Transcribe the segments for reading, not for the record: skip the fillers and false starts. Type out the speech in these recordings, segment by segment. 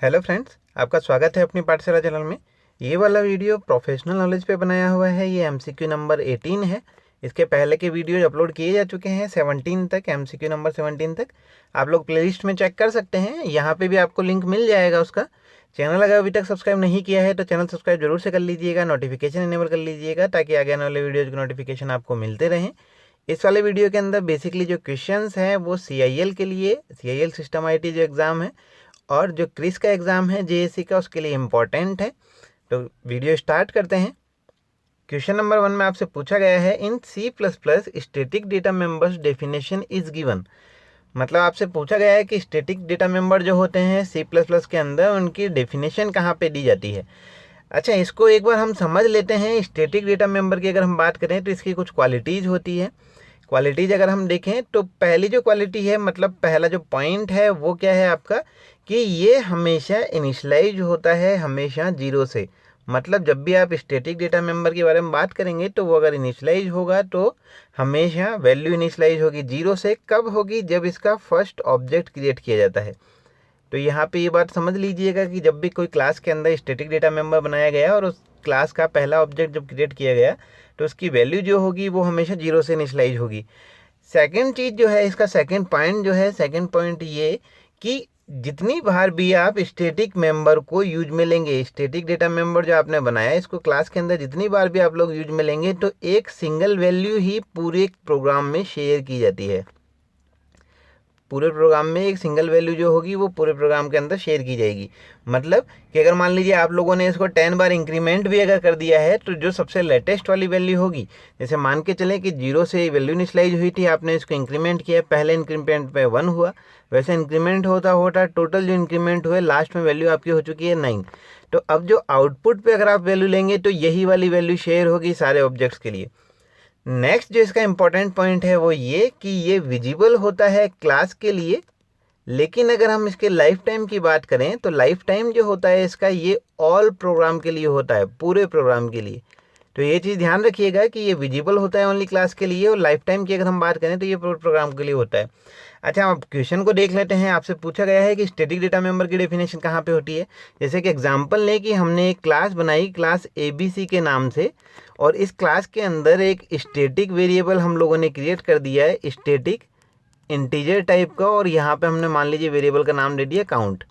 Hello friends, आपका स्वागत है अपनी पाठशाला चैनल में। ये वाला वीडियो प्रोफेशनल नॉलेज पे बनाया हुआ है। ये एमसीक्यू नंबर 18 है। इसके पहले के वीडियो अपलोड किए जा चुके हैं 17 तक, एमसीक्यू नंबर 17 तक। आप लोग प्लेलिस्ट में चेक कर सकते हैं, यहाँ पे भी आपको लिंक मिल जाएगा उसका। चैनल अगर अभी तक सब्सक्राइब नहीं किया है तो चैनल सब्सक्राइब जरूर से कर लीजिएगा, नोटिफिकेशन इनेबल कर लीजिएगा ताकि आगे आने वाले वीडियोज़ की नोटिफिकेशन आपको मिलते रहें। इस वाले वीडियो के अंदर बेसिकली जो क्वेश्चंस हैं वो CIL के लिए, CIL सिस्टम IT जो एग्ज़ाम है और जो क्रिस का एग्ज़ाम है JAC का, उसके लिए इम्पॉर्टेंट है। तो वीडियो स्टार्ट करते हैं। क्वेश्चन नंबर 1 में आपसे पूछा गया है, इन C++ static data members definition is given. मतलब आपसे पूछा गया है कि स्टैटिक डेटा मेंबर जो होते हैं C++ के अंदर, उनकी डेफिनेशन कहाँ पे दी जाती है। अच्छा, इसको एक बार हम समझ लेते हैं। स्टैटिक डेटा मेंबर की अगर हम बात करें तो इसकी कुछ क्वालिटीज़ होती है। क्वालिटीज़ अगर हम देखें तो पहली जो क्वालिटी है, मतलब पहला जो पॉइंट है वो क्या है आपका, कि ये हमेशा इनिशलाइज होता है हमेशा 0 से। मतलब जब भी आप स्टैटिक डेटा मेंबर के बारे में बात करेंगे तो वो अगर इनिशलाइज होगा तो हमेशा वैल्यू इनिशलाइज होगी 0 से। कब होगी? जब इसका फर्स्ट ऑब्जेक्ट क्रिएट किया जाता है। तो यहाँ पे ये बात समझ लीजिएगा कि जब भी कोई क्लास के अंदर स्टैटिक डेटा मेंबर बनाया गया और उस क्लास का पहला ऑब्जेक्ट जब क्रिएट किया गया तो उसकी वैल्यू जो होगी वो हमेशा 0 से इनिशलाइज होगी। सेकंड चीज़ जो है, इसका सेकंड पॉइंट जो है, सेकंड पॉइंट ये कि जितनी बार भी आप स्टैटिक मेंबर को यूज में लेंगे, स्टैटिक डेटा मेंबर जो आपने बनाया है इसको क्लास के अंदर जितनी बार भी आप लोग यूज में लेंगे तो एक सिंगल वैल्यू ही पूरे प्रोग्राम में शेयर की जाती है। पूरे प्रोग्राम में एक सिंगल वैल्यू जो होगी वो पूरे प्रोग्राम के अंदर शेयर की जाएगी। मतलब कि अगर मान लीजिए आप लोगों ने इसको 10 बार इंक्रीमेंट भी अगर कर दिया है तो जो सबसे लेटेस्ट वाली वैल्यू होगी, जैसे मान के चलें कि 0 से वैल्यू इनिशियलाइज हुई थी, आपने इसको इंक्रीमेंट किया, पहले इंक्रीमेंट पे 1 हुआ, वैसे इंक्रीमेंट होता होता टोटल जो इंक्रीमेंट हुए लास्ट में वैल्यू आपकी हो चुकी है 9। तो अब जो आउटपुट पे अगर आप वैल्यू लेंगे तो यही वाली वैल्यू शेयर होगी सारे ऑब्जेक्ट्स के लिए। नेक्स्ट जो इसका इंपॉर्टेंट पॉइंट है वो ये कि ये विजिबल होता है क्लास के लिए, लेकिन अगर हम इसके लाइफ टाइम की बात करें तो लाइफ टाइम जो होता है इसका, ये ऑल प्रोग्राम के लिए होता है, पूरे प्रोग्राम के लिए। तो ये चीज़ ध्यान रखिएगा कि ये विजिबल होता है ओनली क्लास के लिए, और लाइफ टाइम की अगर हम बात करें तो ये पूरे प्रोग्राम के लिए होता है। अच्छा, अब क्वेश्चन को देख लेते हैं। आपसे पूछा गया है कि स्टैटिक डेटा मेंबर की डेफिनेशन कहाँ पे होती है। जैसे कि एग्जांपल लें कि हमने एक क्लास बनाई, क्लास ABC के नाम से, और इस क्लास के अंदर एक स्टैटिक वेरिएबल हम लोगों ने क्रिएट कर दिया है, स्टैटिक इंटीजर टाइप का, और यहाँ पे हमने मान लीजिए वेरिएबल का नाम दे दिया काउंट।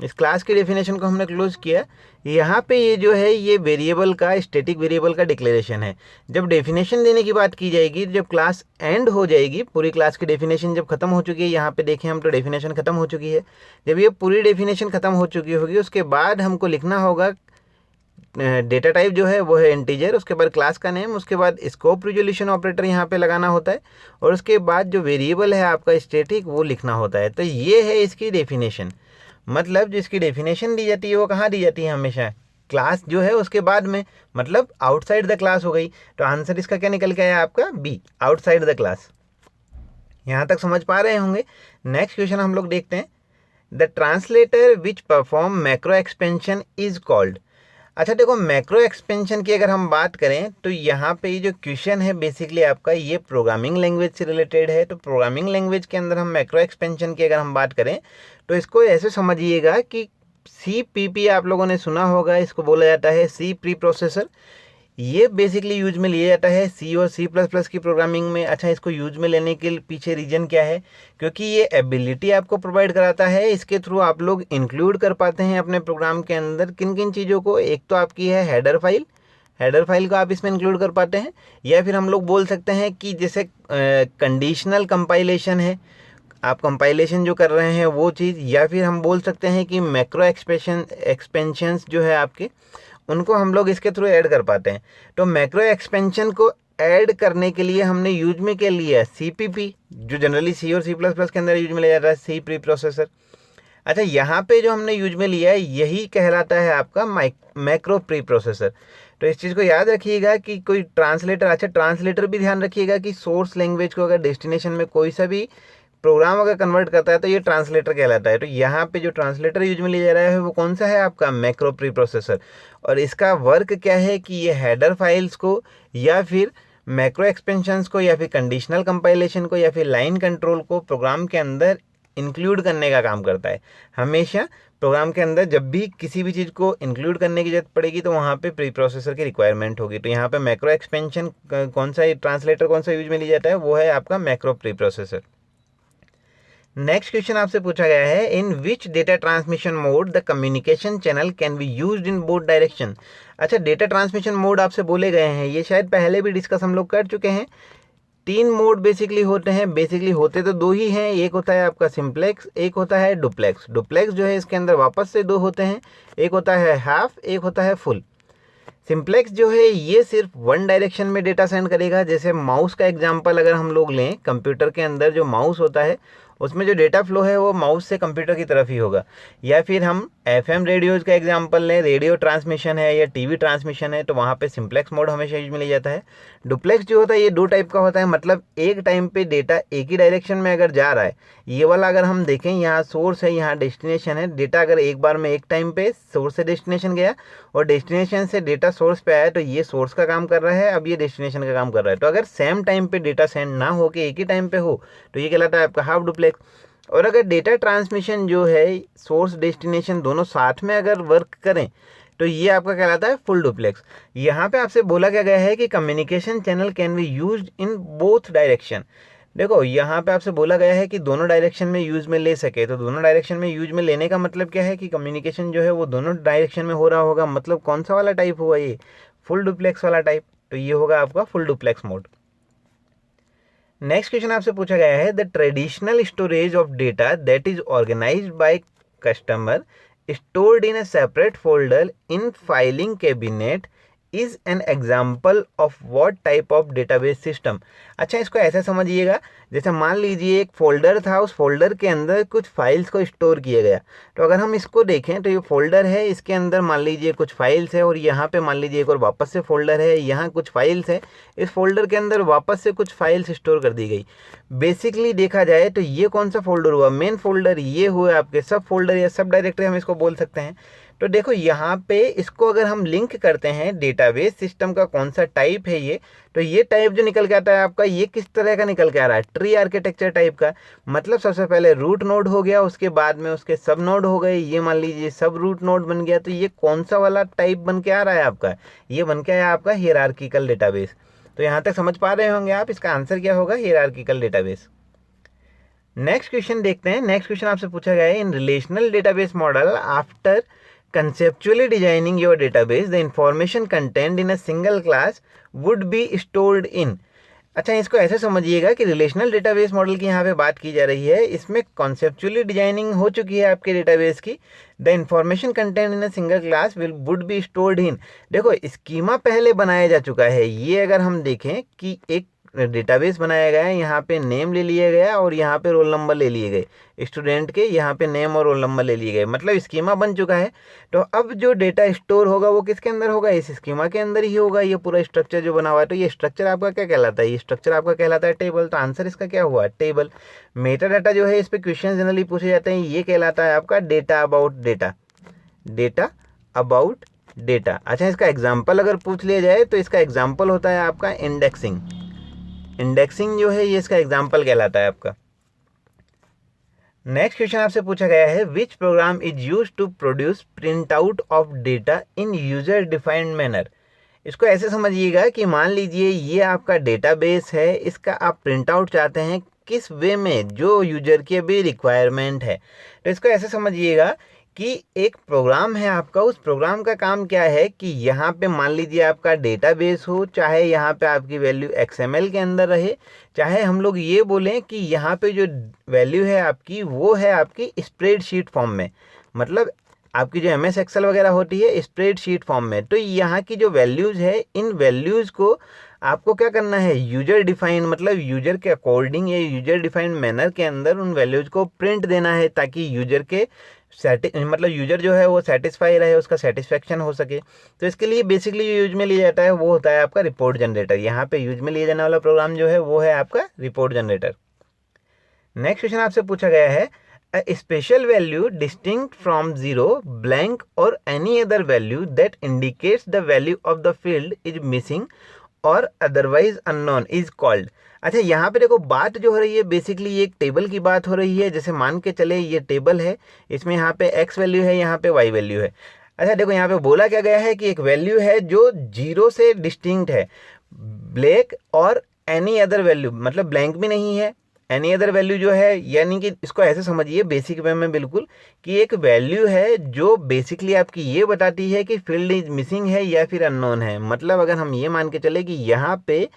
इस क्लास की डेफिनेशन को हमने क्लोज किया। यहाँ पे ये जो है ये वेरिएबल का, स्टैटिक वेरिएबल का डिक्लेरेशन है। जब डेफिनेशन देने की बात की जाएगी, जब क्लास एंड हो जाएगी, पूरी क्लास की डेफिनेशन जब खत्म हो चुकी है, यहाँ पे देखें हम तो डेफिनेशन खत्म हो चुकी है। जब ये पूरी डेफिनेशन खत्म हो चुकी होगी उसके बाद हमको लिखना होगा डेटा टाइप जो है वो है इंटीजर, उसके बाद क्लास का नेम, उसके बाद स्कोप रिजोल्यूशन ऑपरेटर यहाँ पे लगाना होता है, और उसके बाद जो वेरिएबल है आपका स्टैटिक वो लिखना होता है। तो ये है इसकी डेफिनेशन। मतलब जिसकी डेफिनेशन दी जाती है वो कहाँ दी जाती है? हमेशा क्लास जो है उसके बाद में, मतलब आउटसाइड द क्लास हो गई। तो आंसर इसका क्या निकल के आया आपका? B, outside the class. यहाँ तक समझ पा रहे होंगे। नेक्स्ट क्वेश्चन हम लोग देखते हैं। The translator which perform macro expansion is called. अच्छा देखो, मैक्रो एक्सपेंशन की अगर हम बात करें तो यहाँ पे ये जो क्वेश्चन है बेसिकली आपका ये प्रोग्रामिंग लैंग्वेज से रिलेटेड है। तो प्रोग्रामिंग लैंग्वेज के अंदर हम मैक्रो एक्सपेंशन की अगर हम बात करें तो इसको ऐसे समझिएगा कि CPP आप लोगों ने सुना होगा, इसको बोला जाता है C प्री प्रोसेसर। ये बेसिकली यूज में लिया जाता है C और C++ की प्रोग्रामिंग में। अच्छा, इसको यूज में लेने के पीछे रीजन क्या है? क्योंकि ये एबिलिटी आपको प्रोवाइड कराता है, इसके थ्रू आप लोग इंक्लूड कर पाते हैं अपने प्रोग्राम के अंदर किन किन चीज़ों को। एक तो आपकी है हेडर फाइल, हेडर फाइल को आप इसमें इंक्लूड कर पाते हैं, या फिर हम लोग बोल सकते हैं कि जैसे कंडीशनल कंपाइलेशन है, आप कंपाइलेशन जो कर रहे हैं वो चीज़, या फिर हम बोल सकते हैं कि मैक्रो एक्सपेंशंस जो है आपके, उनको हम लोग इसके थ्रू ऐड कर पाते हैं। तो मैक्रो एक्सपेंशन को ऐड करने के लिए हमने यूज में क्या लिया है? CPP, जो जनरली C और C++ के अंदर यूज में लिया जाता है, C प्री प्रोसेसर। अच्छा, यहाँ पे जो हमने यूज में लिया है यही कहलाता है आपका मैक्रो प्री प्रोसेसर। तो इस चीज़ को याद रखिएगा कि कोई ट्रांसलेटर, अच्छा ट्रांसलेटर भी ध्यान रखिएगा कि सोर्स लैंग्वेज को अगर डेस्टिनेशन में कोई सा भी प्रोग्राम अगर कन्वर्ट करता है तो ये ट्रांसलेटर कहलाता है। तो यहाँ पे जो ट्रांसलेटर यूज में लिया जा रहा है वो कौन सा है? आपका मैक्रो प्री प्रोसेसर। और इसका वर्क क्या है कि ये हेडर फाइल्स को, या फिर मैक्रो एक्सपेंशंस को, या फिर कंडीशनल कंपाइलेशन को, या फिर लाइन कंट्रोल को प्रोग्राम के अंदर इंक्लूड करने का काम करता है। हमेशा प्रोग्राम के अंदर जब भी किसी भी चीज़ को इंक्लूड करने की जरूरत पड़ेगी तो वहाँ पे प्री प्रोसेसर की रिक्वायरमेंट होगी। तो यहाँ पे मैक्रो एक्सपेंशन कौन सा ट्रांसलेटर कौन सा यूज में लिया जाता है, वो है आपका macro preprocessor. Next question आपसे पूछा गया है, in which data transmission mode the communication channel can be used in both direction. अच्छा, डेटा ट्रांसमिशन मोड आपसे बोले गए हैं, ये शायद पहले भी डिस्कस हम लोग कर चुके हैं। 3 मोड बेसिकली होते हैं, बेसिकली होते तो 2 ही हैं, एक होता है आपका सिंप्लेक्स, एक होता है डुप्लेक्स। डुप्लेक्स जो है इसके अंदर वापस से 2 होते हैं, एक होता है हाफ, एक होता है फुल। सिंप्लेक्स जो है ये सिर्फ वन डायरेक्शन में डेटा सेंड करेगा। जैसे माउस का एग्जांपल अगर हम लोग लें, कंप्यूटर के अंदर जो माउस होता है उसमें जो डेटा फ्लो है वो माउस से कंप्यूटर की तरफ ही होगा। या फिर हम एफएम रेडियोज का एग्जांपल लें, रेडियो ट्रांसमिशन है या टीवी ट्रांसमिशन है, तो वहाँ पे सिंप्लेक्स मोड हमेशा यूज में लिया जाता है। डुप्लेक्स जो होता है ये 2 टाइप का होता है, मतलब एक टाइम पे डेटा एक ही डायरेक्शन में अगर जा रहा है, ये वाला अगर हम देखें यहाँ सोर्स है यहाँ डेस्टिनेशन है, डेटा अगर एक बार में एक टाइम पे सोर्स से डेस्टिनेशन गया और डेस्टिनेशन से डेटा सोर्स पे आया, तो ये सोर्स का काम कर रहा है, अब ये डेस्टिनेशन का काम कर रहा है। तो अगर सेम टाइम पे डेटा सेंड ना हो के एक ही टाइम पे हो तो ये कहलाता है आपका हाफ डुप्लेक्स। और अगर डेटा ट्रांसमिशन जो है सोर्स डेस्टिनेशन दोनों साथ में अगर वर्क करें तो ये आपका कहलाता है फुल डुप्लेक्स। यहाँ पे आपसे बोला क्या गया है कि communication channel can be used in both direction. देखो यहाँ पे आपसे बोला गया है कि दोनों डायरेक्शन में यूज में ले सके, तो दोनों डायरेक्शन में यूज में लेने का मतलब क्या है कि कम्युनिकेशन जो है वो दोनों डायरेक्शन में हो रहा होगा। मतलब कौन सा वाला टाइप हुआ, ये फुल डुप्लेक्स वाला टाइप, तो ये होगा आपका full duplex mode. Next question आपसे पूछा गया है, the traditional storage of data that is organized by customer stored in a separate folder in filing cabinet is an example of what type of database system. अच्छा, इसको ऐसा समझिएगा, जैसे मान लीजिए एक फोल्डर था, उस फोल्डर के अंदर कुछ फाइल्स को स्टोर किया गया। तो अगर हम इसको देखें तो ये फोल्डर है, इसके अंदर मान लीजिए कुछ फाइल्स है, और यहाँ पे मान लीजिए एक और वापस से फोल्डर है, यहाँ कुछ फाइल्स है, इस फोल्डर के अंदर वापस से कुछ फाइल्स स्टोर कर दी गई। बेसिकली देखा जाए तो ये कौन सा फोल्डर हुआ, मेन फोल्डर, ये हुआ आपके सब फोल्डर या सब डायरेक्टरी हम इसको बोल सकते हैं। तो देखो यहाँ पे इसको अगर हम लिंक करते हैं डेटाबेस सिस्टम का कौन सा टाइप है ये, तो ये टाइप जो निकल के आता है आपका, ये किस तरह का निकल के आ रहा है, ट्री आर्किटेक्चर टाइप का। मतलब सबसे पहले रूट नोड हो गया, उसके बाद में उसके सब नोड हो गए, ये मान लीजिए सब रूट नोड बन गया। तो ये कौन सा वाला टाइप बन के आ रहा है आपका, ये बन के आया आपका हियरार्किकल डेटाबेस। तो यहाँ तक समझ पा रहे होंगे आप, इसका आंसर क्या होगा, हियरार्किकल डेटाबेस। नेक्स्ट क्वेश्चन देखते हैं। नेक्स्ट क्वेश्चन आपसे पूछा गया है, in relational database model after conceptually designing your database the information contained in a single class would be stored in। अच्छा, इसको ऐसे समझिएगा कि रिलेशनल डेटाबेस मॉडल की यहाँ पे बात की जा रही है, इसमें कॉन्सेप्चुअली डिजाइनिंग हो चुकी है आपके डेटाबेस की। The information content in a single class would be stored in. देखो स्कीमा पहले बनाया जा चुका है, ये अगर हम देखें कि एक डेटाबेस बनाया गया है, यहाँ पे नेम ले लिया गया और यहाँ पे रोल नंबर ले लिए गए, स्टूडेंट के यहाँ पे नेम और रोल नंबर ले लिए गए, मतलब स्कीमा बन चुका है। तो अब जो डेटा स्टोर होगा वो किसके अंदर होगा, इस स्कीमा के अंदर ही होगा, ये पूरा स्ट्रक्चर जो बना हुआ है। तो ये स्ट्रक्चर आपका क्या कहलाता है, ये स्ट्रक्चर आपका कहलाता है टेबल। तो आंसर इसका क्या हुआ, टेबल। मेटा डाटा जो है इस पर क्वेश्चन जनरली पूछे जाते हैं, ये कहलाता है आपका data about data, data about data. अच्छा, इसका एग्जाम्पल अगर पूछ लिया जाए तो इसका एग्जाम्पल होता है आपका इंडेक्सिंग। इंडेक्सिंग जो है ये इसका एग्जाम्पल कहलाता है आपका। नेक्स्ट क्वेश्चन आपसे पूछा गया है, which program is use to produce print out of data in user defined manner. इसको ऐसे समझिएगा कि मान लीजिए ये आपका डेटाबेस है, इसका आप प्रिंट आउट चाहते हैं किस वे में, जो यूजर की अभी रिक्वायरमेंट है। तो इसको ऐसे समझिएगा कि एक प्रोग्राम है आपका, उस प्रोग्राम का काम क्या है कि यहाँ पे मान लीजिए आपका डेटाबेस हो, चाहे यहाँ पे आपकी वैल्यू XML के अंदर रहे, चाहे हम लोग ये बोलें कि यहाँ पे जो वैल्यू है आपकी वो है आपकी स्प्रेडशीट फॉर्म में, मतलब आपकी जो MS Excel वगैरह होती है स्प्रेडशीट फॉर्म में। तो यहाँ की जो वैल्यूज़ है, इन वैल्यूज़ को आपको क्या करना है, यूजर डिफाइंड, मतलब यूजर के अकॉर्डिंग या यूजर डिफाइंड मैनर के अंदर उन वैल्यूज़ को प्रिंट देना है, ताकि यूजर के मतलब यूजर जो है वो सेटिस्फाई रहे, उसका सेटिस्फेक्शन हो सके। तो इसके लिए बेसिकली जो यूज में लिया जाता है वो होता है आपका रिपोर्ट जनरेटर। यहाँ पे यूज में लिया जाने वाला प्रोग्राम जो है वो है आपका रिपोर्ट जनरेटर। नेक्स्ट क्वेश्चन आपसे पूछा गया है, a special value distinct from 0, blank or any other value that indicates the value of the field is missing और अदरवाइज अननोन इज कॉल्ड। अच्छा, यहाँ पे देखो बात जो हो रही है बेसिकली एक टेबल की बात हो रही है। जैसे मान के चले ये टेबल है, इसमें यहाँ पे x वैल्यू है, यहाँ पे y वैल्यू है। अच्छा देखो यहाँ पे बोला क्या गया है कि एक वैल्यू है जो 0 से डिस्टिंक्ट है, ब्लैक और एनी अदर वैल्यू, मतलब ब्लैंक भी नहीं है, एनी अदर वैल्यू जो है, यानी कि इसको ऐसे समझिए बेसिक वे में बिल्कुल, कि एक वैल्यू है जो बेसिकली आपकी ये बताती है कि फील्ड इज मिसिंग है या फिर अननोन है। मतलब अगर हम ये मान के चले कि यहाँ पे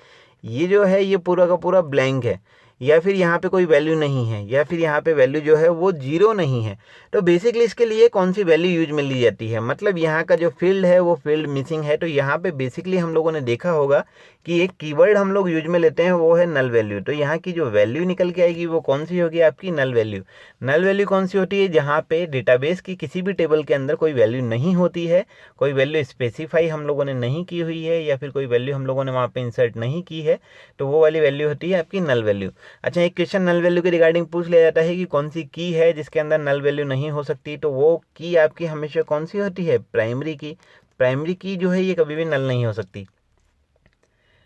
ये जो है ये पूरा का पूरा ब्लैंक है, या फिर यहाँ पे कोई वैल्यू नहीं है, या फिर यहाँ पे वैल्यू जो है वो 0 नहीं है, तो बेसिकली इसके लिए कौन सी वैल्यू यूज में ली जाती है, मतलब यहाँ का जो फील्ड है वो फील्ड मिसिंग है। तो यहाँ पे बेसिकली हम लोगों ने देखा होगा कि एक कीवर्ड हम लोग यूज में लेते हैं वो है नल वैल्यू। तो यहाँ की जो वैल्यू निकल के आएगी वो कौन सी होगी, आपकी नल वैल्यू। नल वैल्यू कौन सी होती है, जहाँ पे डेटाबेस की किसी भी टेबल के अंदर कोई वैल्यू नहीं होती है, कोई वैल्यू स्पेसिफाई हम लोगों ने नहीं की हुई है, या फिर कोई वैल्यू हम लोगों ने वहाँ पे इंसर्ट नहीं की है, तो वो वाली वैल्यू होती है आपकी नल वैल्यू। अच्छा, एक क्वेश्चन नल वैल्यू के रिगार्डिंग पूछ लिया जाता है कि कौन सी की है जिसके अंदर नल वैल्यू नहीं हो सकती, तो वो की आपकी हमेशा कौन सी होती है, प्राइमरी की। प्राइमरी की जो है ये कभी भी नल नहीं हो सकती।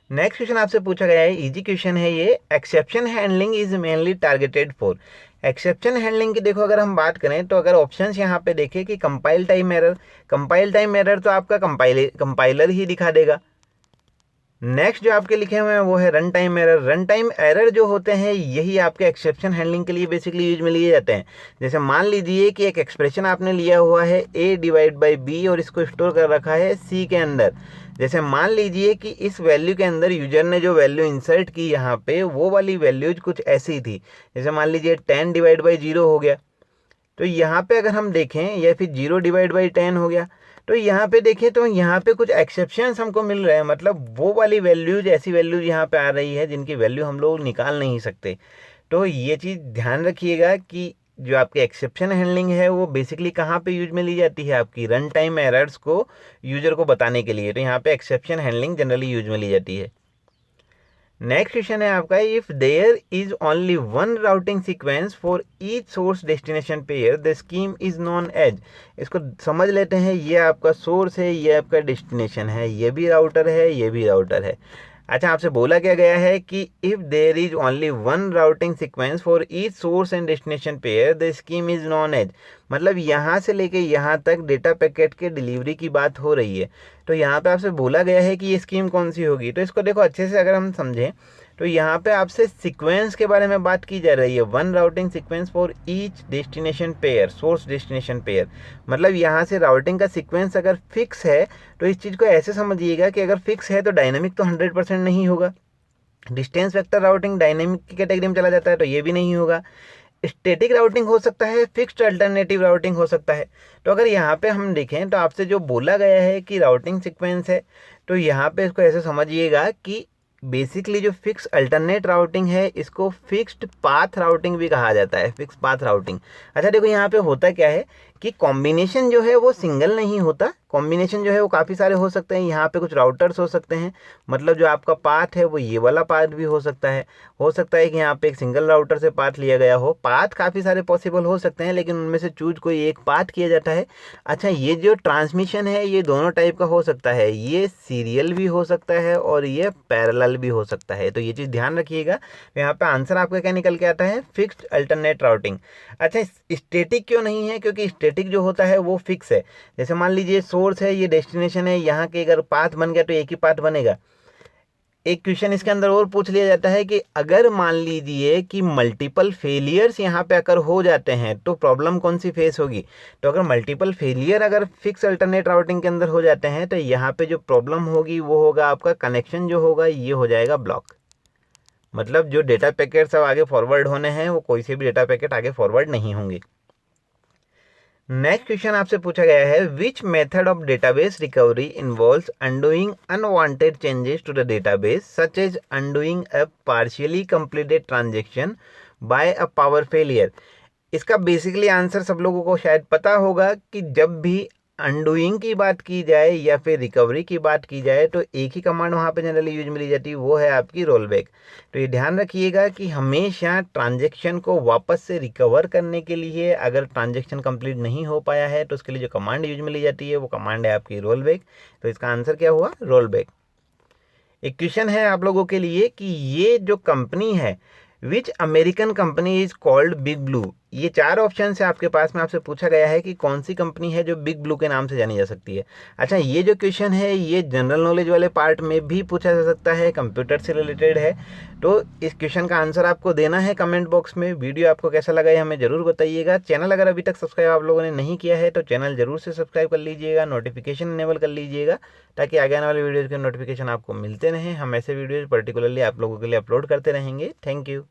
नेक्स्ट क्वेश्चन आपसे पूछा गया है, इजी क्वेश्चन है ये, exception handling is mainly targeted for. Exception handling की देखो अगर हम बात करें तो अगर ऑप्शंस यहाँ पे देखें कि compile time error, compile time error तो आपका कंपाइलर ही दिखा देगा। नेक्स्ट जो आपके लिखे हुए हैं वो है run time error. Run time error जो होते हैं यही आपके एक्सेप्शन हैंडलिंग के लिए बेसिकली यूज में लिए जाते हैं। जैसे मान लीजिए कि एक एक्सप्रेशन आपने लिया हुआ है a/b और इसको स्टोर कर रखा है c के अंदर। जैसे मान लीजिए कि इस वैल्यू के अंदर यूजर ने जो वैल्यू इंसर्ट की यहाँ पे वो वाली वैल्यूज कुछ ऐसी थी, जैसे मान लीजिए 10/0 हो गया, तो यहाँ पे अगर हम देखें, या फिर 0/10 हो गया, तो यहाँ पे देखें तो यहाँ पे कुछ एक्सेप्शंस हमको मिल रहे हैं, मतलब वो वाली वैल्यूज, ऐसी वैल्यूज यहाँ पे आ रही है जिनकी वैल्यू हम लोग निकाल नहीं सकते। तो ये चीज़ ध्यान रखिएगा कि जो आपकी एक्सेप्शन हैंडलिंग है वो बेसिकली कहाँ पे यूज में ली जाती है, आपकी रन टाइम एरर्स को यूजर को बताने के लिए। तो यहाँ पे एक्सेप्शन हैंडलिंग जनरली यूज में ली जाती है। नेक्स्ट क्वेश्चन है आपका, if there is only one routing sequence for each source destination pair the scheme is known as. इसको समझ लेते हैं, ये आपका सोर्स है, ये आपका डेस्टिनेशन है, ये भी राउटर है, ये भी राउटर है। अच्छा, आपसे बोला क्या गया है कि if there is only one routing sequence for each source and destination pair the scheme is known as, मतलब यहाँ से लेके यहाँ तक डेटा पैकेट के डिलीवरी की बात हो रही है। तो यहाँ पे आपसे बोला गया है कि ये स्कीम कौन सी होगी। तो इसको देखो अच्छे से अगर हम समझें तो यहाँ पे आपसे सीक्वेंस के बारे में बात की जा रही है, one routing sequence for each destination pair, source destination pair. मतलब यहाँ से राउटिंग का सीक्वेंस अगर फिक्स है तो इस चीज़ को ऐसे समझिएगा कि अगर फिक्स है तो डायनेमिक तो 100% नहीं होगा। डिस्टेंस वेक्टर राउटिंग डायनेमिक की कैटेगरी में चला जाता है तो ये भी नहीं होगा। स्टैटिक राउटिंग हो सकता है, फिक्स्ड अल्टरनेटिव राउटिंग हो सकता है। तो अगर यहाँ पे हम देखें तो आपसे जो बोला गया है कि राउटिंग सीक्वेंस है, तो यहाँ पे इसको ऐसे समझिएगा कि बेसिकली जो फिक्स अल्टरनेट राउटिंग है इसको फिक्स्ड पाथ राउटिंग भी कहा जाता है, फिक्स पाथ राउटिंग। अच्छा देखो यहाँ पे होता क्या है कि कॉम्बिनेशन जो है वो सिंगल नहीं होता, कॉम्बिनेशन जो है वो काफ़ी सारे हो सकते हैं। यहाँ पे कुछ राउटर्स हो सकते हैं, मतलब जो आपका पाथ है वो ये वाला पाथ भी हो सकता है कि यहाँ पे एक सिंगल राउटर से पाथ लिया गया हो। पाथ काफ़ी सारे पॉसिबल हो सकते हैं, लेकिन उनमें से चूज कोई एक पाथ किया जाता है। अच्छा, ये जो ट्रांसमिशन है ये दोनों टाइप का हो सकता है, ये सीरियल भी हो सकता है और ये पैरेलल भी हो सकता है। तो ये चीज़ ध्यान रखिएगा। यहाँ पे आंसर आपका क्या निकल के आता है, फिक्स्ड अल्टरनेट राउटिंग। अच्छा, स्टैटिक क्यों नहीं है, क्योंकि स्टैटिक जो होता है वो फिक्स है। जैसे मान लीजिए सोर्स है, ये डेस्टिनेशन है, यहाँ के अगर पाथ बन गया तो एक ही पाथ बनेगा। एक क्वेश्चन इसके अंदर और पूछ लिया जाता है कि अगर मान लीजिए कि मल्टीपल फेलियर्स यहाँ पे अगर हो जाते हैं तो प्रॉब्लम कौन सी फेस होगी। तो अगर मल्टीपल फेलियर अगर फिक्स अल्टरनेट राउटिंग के अंदर हो जाते हैं तो यहाँ पे जो प्रॉब्लम होगी वो होगा आपका कनेक्शन जो होगा ये हो जाएगा ब्लॉक। मतलब जो डेटा पैकेट सब आगे फॉरवर्ड होने हैं वो कोई से भी डेटा पैकेट आगे फॉरवर्ड नहीं होंगे। नेक्स्ट क्वेश्चन आपसे पूछा गया है, which method of database recovery involves undoing unwanted changes to the database such as undoing a partially completed transaction by a power failure. इसका बेसिकली आंसर सब लोगों को शायद पता होगा कि जब भी अनडूइंग की बात की जाए या फिर रिकवरी की बात की जाए तो एक ही कमांड वहाँ पे जनरली यूज में ली जाती है, वो है आपकी रोल बैक। तो ये ध्यान रखिएगा कि हमेशा ट्रांजैक्शन को वापस से रिकवर करने के लिए अगर ट्रांजैक्शन कंप्लीट नहीं हो पाया है तो उसके लिए जो कमांड यूज में ली जाती है वो कमांड है आपकी रोल बैक। तो इसका आंसर क्या हुआ, रोल बैक। एक क्वेश्चन है आप लोगों के लिए कि ये जो कंपनी है, which American company is called big blue. ये 4 ऑप्शन है आपके पास में, आपसे पूछा गया है कि कौन सी कंपनी है जो बिग ब्लू के नाम से जानी जा सकती है। अच्छा, ये जो क्वेश्चन है ये जनरल नॉलेज वाले पार्ट में भी पूछा जा सकता है, कंप्यूटर से रिलेटेड है। तो इस क्वेश्चन का आंसर आपको देना है कमेंट बॉक्स में। वीडियो आपको कैसा लगा ये हमें ज़रूर बताइएगा। चैनल अगर अभी तक सब्सक्राइब आप लोगों ने नहीं किया है तो चैनल ज़रूर से सब्सक्राइब कर लीजिएगा, नोटिफिकेशन इनेबल कर लीजिएगा, ताकि आगे आने वाले वीडियोज़ के नोटिफिकेशन आपको मिलते रहें। हम ऐसे वीडियोज़ पर्टिकुलरली आप लोगों के लिए अपलोड करते रहेंगे। Thank you.